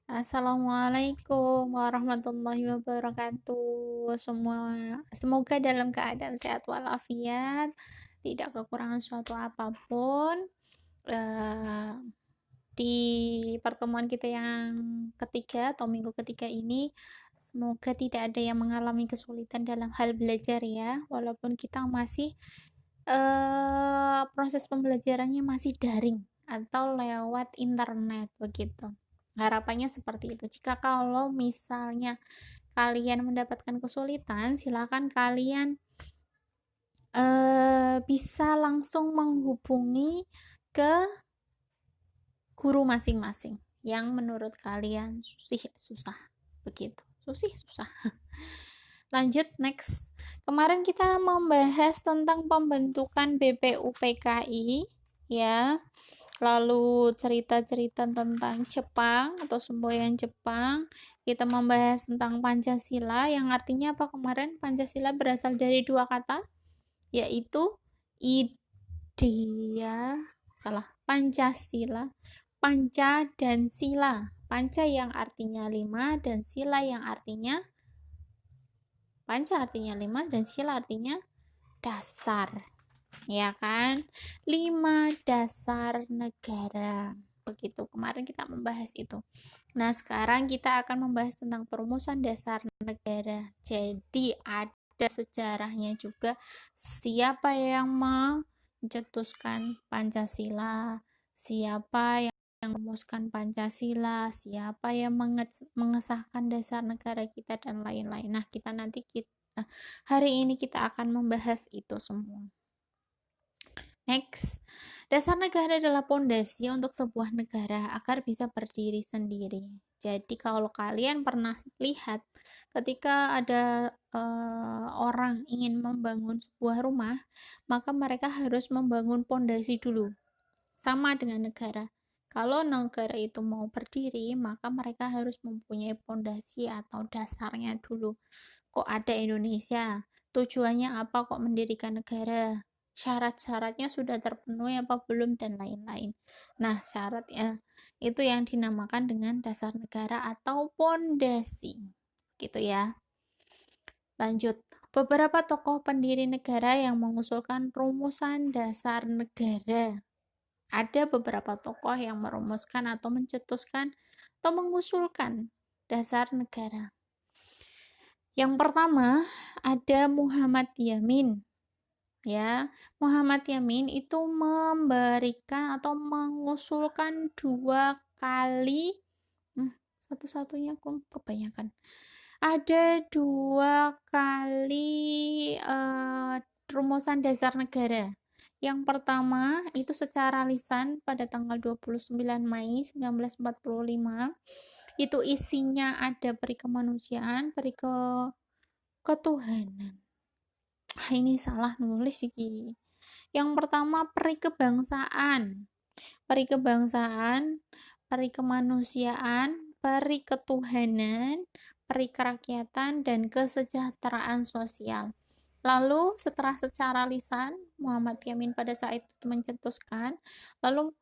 Assalamualaikum warahmatullahi wabarakatuh. Semoga dalam keadaan sehat walafiat, tidak kekurangan suatu apapun. Eh, di pertemuan kita yang ketiga atau minggu ketiga ini, semoga tidak ada yang mengalami kesulitan dalam hal belajar ya, walaupun kita masih proses pembelajarannya masih daring atau lewat internet begitu. Harapannya seperti itu. Jika kalau misalnya kalian mendapatkan kesulitan, silakan kalian bisa langsung menghubungi ke guru masing-masing yang menurut kalian susah begitu. Susah. Lanjut next. Kemarin kita membahas tentang pembentukan BPUPKI ya. Lalu cerita-cerita tentang Jepang atau semboyan Jepang. Kita membahas tentang Pancasila yang artinya apa kemarin? Pancasila berasal dari dua kata, yaitu Pancasila, panca dan sila. Panca yang artinya 5 dan sila yang artinya panca artinya 5 dan sila artinya dasar. Ya kan? 5 dasar negara. Begitu. Kemarin kita membahas itu. Nah, sekarang kita akan membahas tentang perumusan dasar negara. Jadi, ada sejarahnya juga siapa yang mencetuskan Pancasila, siapa yang merumuskan Pancasila, siapa yang mengesahkan dasar negara kita dan lain-lain. Nah, hari ini kita akan membahas itu semua. Next, dasar negara adalah pondasi untuk sebuah negara agar bisa berdiri sendiri. Jadi kalau kalian pernah lihat ketika ada orang ingin membangun sebuah rumah, maka mereka harus membangun pondasi dulu. Sama dengan negara. Kalau negara itu mau berdiri, maka mereka harus mempunyai pondasi atau dasarnya dulu. Kok ada Indonesia? Tujuannya apa kok mendirikan negara? Syarat-syaratnya sudah terpenuhi apa belum dan lain-lain. Nah, syaratnya itu yang dinamakan dengan dasar negara atau pondasi. Gitu ya. Lanjut. Beberapa tokoh pendiri negara yang mengusulkan rumusan dasar negara. Ada beberapa tokoh yang merumuskan atau mencetuskan atau mengusulkan dasar negara. Yang pertama ada Muhammad Yamin. Ya, Muhammad Yamin itu memberikan atau mengusulkan 2 kali satu-satunya aku kebanyakan. Ada 2 kali rumusan dasar negara. Yang pertama itu secara lisan pada tanggal 29 Mei 1945. Itu isinya ada peri kemanusiaan, peri ketuhanan. Ini salah nulis iki. Yang pertama peri kebangsaan, peri kemanusiaan, peri ketuhanan, peri kerakyatan, dan kesejahteraan sosial. Lalu setelah secara lisan Muhammad Yamin pada saat itu mencetuskan, lalu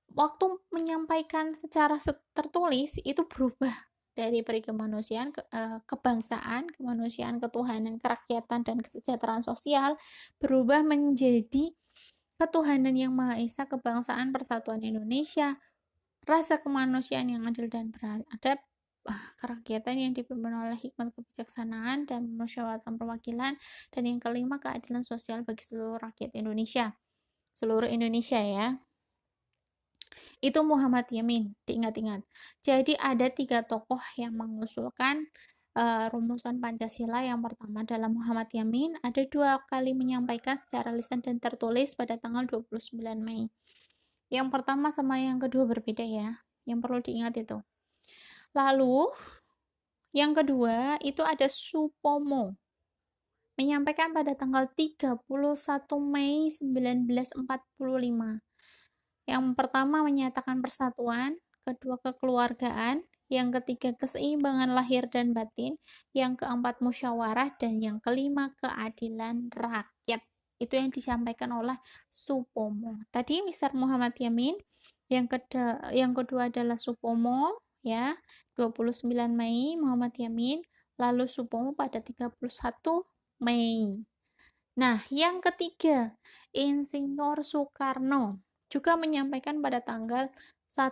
waktu menyampaikan secara tertulis itu berubah dari peri kemanusiaan, kebangsaan, kemanusiaan, ketuhanan, kerakyatan, dan kesejahteraan sosial berubah menjadi ketuhanan yang Maha Esa, kebangsaan, persatuan Indonesia, rasa kemanusiaan yang adil dan beradab, kerakyatan yang dipimpin oleh hikmat kebijaksanaan dan musyawaratan perwakilan, dan yang kelima keadilan sosial bagi seluruh rakyat Indonesia. Seluruh Indonesia ya. Itu Muhammad Yamin, diingat-ingat. Jadi ada 3 tokoh yang mengusulkan rumusan Pancasila. Yang pertama adalah Muhammad Yamin, ada 2 kali menyampaikan secara lisan dan tertulis pada tanggal 29 Mei. Yang pertama sama yang kedua berbeda ya, yang perlu diingat itu. Lalu, yang kedua itu ada Supomo, menyampaikan pada tanggal 31 Mei 1945. Yang pertama menyatakan persatuan, kedua kekeluargaan, yang ketiga keseimbangan lahir dan batin, yang keempat musyawarah, dan yang kelima keadilan rakyat. Itu yang disampaikan oleh Supomo. Tadi Mr. Muhammad Yamin, yang kedua adalah Supomo, ya. 29 Mei Muhammad Yamin, lalu Supomo pada 31 Mei. Nah, yang ketiga, Insinyur Soekarno juga menyampaikan pada tanggal 1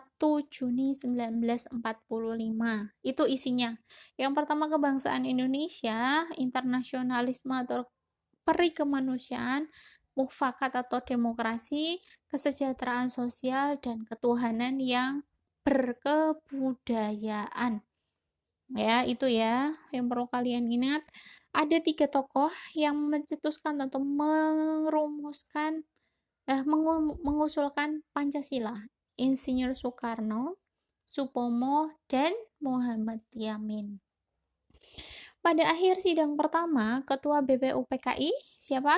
Juni 1945. Itu isinya. Yang pertama, kebangsaan Indonesia, internasionalisme atau peri kemanusiaan, mufakat atau demokrasi, kesejahteraan sosial, dan ketuhanan yang berkebudayaan. Ya, itu ya yang perlu kalian ingat. Ada 3 tokoh yang mencetuskan atau mengusulkan Pancasila. Insinyur Soekarno, Supomo, dan Muhammad Yamin. Pada akhir sidang pertama, Ketua BPUPKI siapa?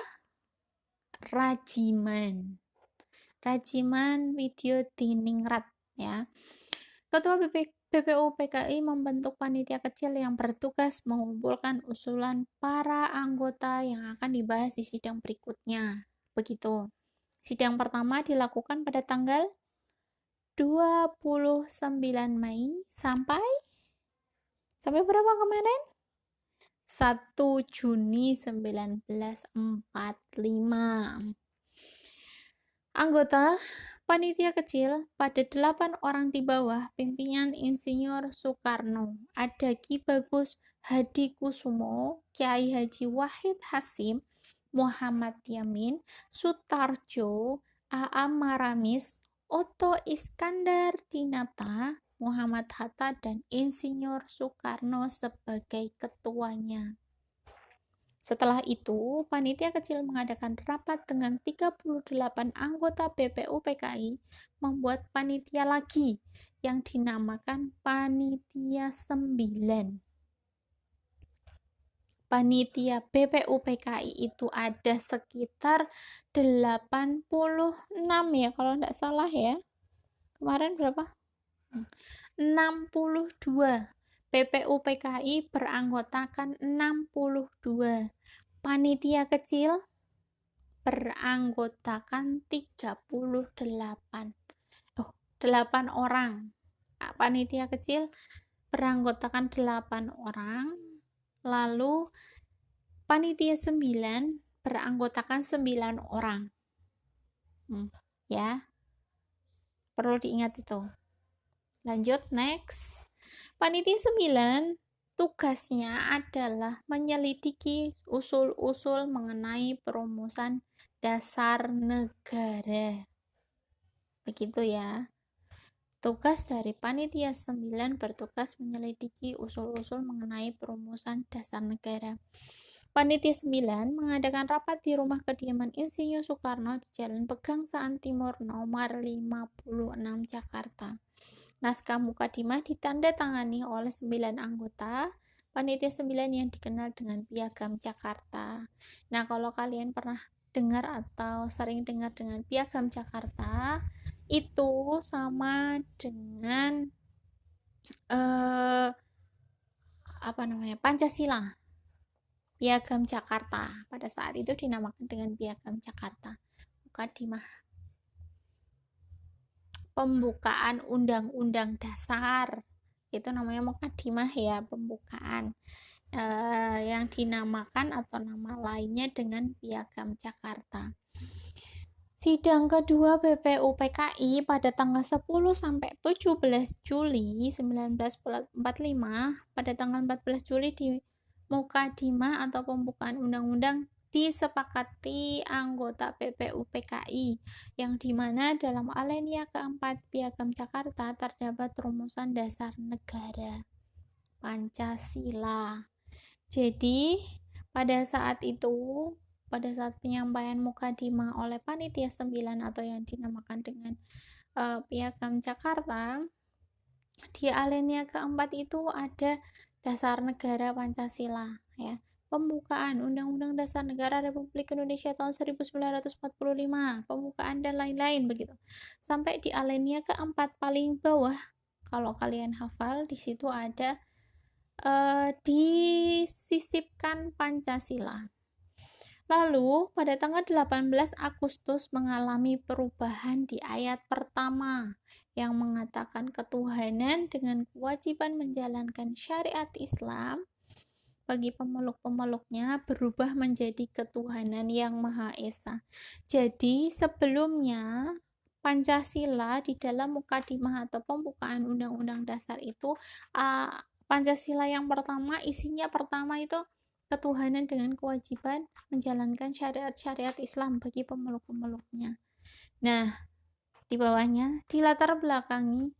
Rajiman Widyodiningrat, ya. Ketua BPUPKI membentuk panitia kecil yang bertugas mengumpulkan usulan para anggota yang akan dibahas di sidang berikutnya. Begitu. Sidang pertama dilakukan pada tanggal 29 Mei sampai berapa kemarin? 1 Juni 1945. Anggota panitia kecil pada 8 orang di bawah pimpinan Insinyur Soekarno. Ada Ki Bagus Hadikusumo, Kiai Haji Wahid Hasyim, Muhammad Yamin, Sutarjo, A.A. Maramis, Otto Iskandar Dinata, Muhammad Hatta, dan Insinyur Soekarno sebagai ketuanya. Setelah itu, panitia kecil mengadakan rapat dengan 38 anggota BPUPKI, membuat panitia lagi yang dinamakan Panitia 9. Panitia BPUPKI itu ada sekitar 86 ya, kalau tidak salah ya. Kemarin berapa? 62. BPUPKI beranggotakan 62. Panitia kecil beranggotakan 38. 8 orang. Panitia kecil beranggotakan 8 orang. Lalu panitia 9 beranggotakan 9 orang. Ya. Perlu diingat itu. Lanjut, next. Panitia 9 tugasnya adalah menyelidiki usul-usul mengenai perumusan dasar negara. Begitu ya. Tugas dari Panitia 9 bertugas menyelidiki usul-usul mengenai perumusan dasar negara. Panitia 9 mengadakan rapat di rumah kediaman Insinyur Soekarno di Jalan Pegangsaan Timur nomor 56 Jakarta. Naskah mukadimah ditandatangani oleh 9 anggota Panitia 9 yang dikenal dengan Piagam Jakarta. Nah, kalau kalian pernah dengar atau sering dengar dengan Piagam Jakarta, itu sama dengan Pancasila. Piagam Jakarta pada saat itu dinamakan dengan Piagam Jakarta. Mukadimah pembukaan Undang-Undang Dasar itu namanya mukadimah ya, pembukaan yang dinamakan atau nama lainnya dengan Piagam Jakarta. Sidang kedua BPUPKI pada tanggal 10 sampai 17 Juli 1945, pada tanggal 14 Juli di mukadimah atau pembukaan undang-undang disepakati anggota BPUPKI, yang dimana dalam alinea keempat Piagam Jakarta terdapat rumusan dasar negara Pancasila. Jadi pada saat penyampaian mukadimah oleh Panitia 9 atau yang dinamakan dengan Piagam Jakarta, di alinea keempat itu ada dasar negara Pancasila, ya. Pembukaan Undang-Undang Dasar Negara Republik Indonesia tahun 1945, pembukaan dan lain-lain begitu. Sampai di alinea keempat paling bawah, kalau kalian hafal, di situ ada disisipkan Pancasila. Lalu pada tanggal 18 Agustus mengalami perubahan di ayat pertama, yang mengatakan ketuhanan dengan kewajiban menjalankan syariat Islam bagi pemeluk-pemeluknya berubah menjadi ketuhanan yang Maha Esa. Jadi sebelumnya Pancasila di dalam mukadimah atau pembukaan Undang-Undang Dasar itu Pancasila yang pertama isinya pertama itu ketuhanan dengan kewajiban menjalankan syariat-syariat Islam bagi pemeluk-pemeluknya. Nah, di bawahnya dilatar belakangi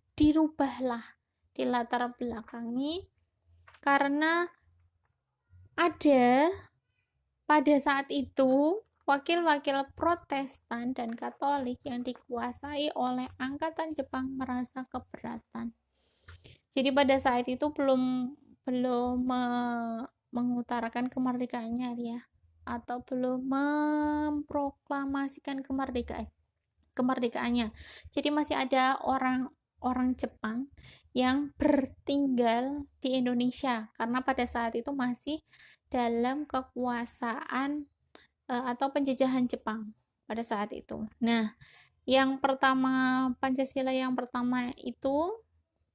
karena ada pada saat itu wakil-wakil Protestan dan Katolik yang dikuasai oleh Angkatan Jepang merasa keberatan. Jadi pada saat itu belum mengutarakan kemerdekaannya ya, atau belum memproklamasikan kemerdekaannya. Jadi masih ada orang Jepang yang bertinggal di Indonesia karena pada saat itu masih dalam kekuasaan atau penjajahan Jepang pada saat itu. Nah, yang pertama Pancasila yang pertama itu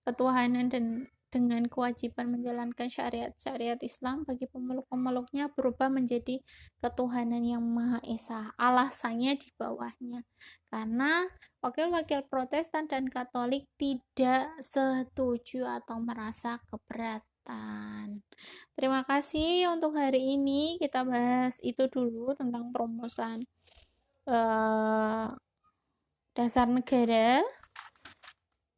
ketuhanan dan dengan kewajiban menjalankan syariat-syariat Islam bagi pemeluk-pemeluknya berubah menjadi ketuhanan yang Maha Esa. Alasannya di bawahnya. Karena wakil-wakil Protestan dan Katolik tidak setuju atau merasa keberatan. Terima kasih untuk hari ini. Kita bahas itu dulu tentang perumusan dasar negara.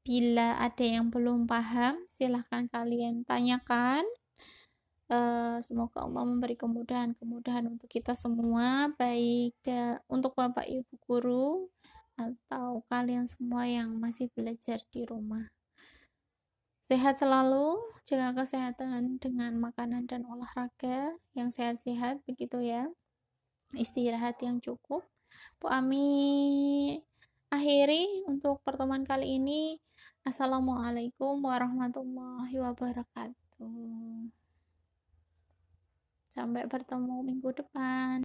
Bila ada yang belum paham, silahkan kalian tanyakan. Semoga Allah memberi kemudahan untuk kita semua, baik untuk Bapak Ibu guru atau kalian semua yang masih belajar di rumah. Sehat selalu, jaga kesehatan dengan makanan dan olahraga yang sehat-sehat, begitu ya. Istirahat yang cukup. Bu Ami akhiri untuk pertemuan kali ini. Assalamualaikum warahmatullahi wabarakatuh. Sampai bertemu minggu depan.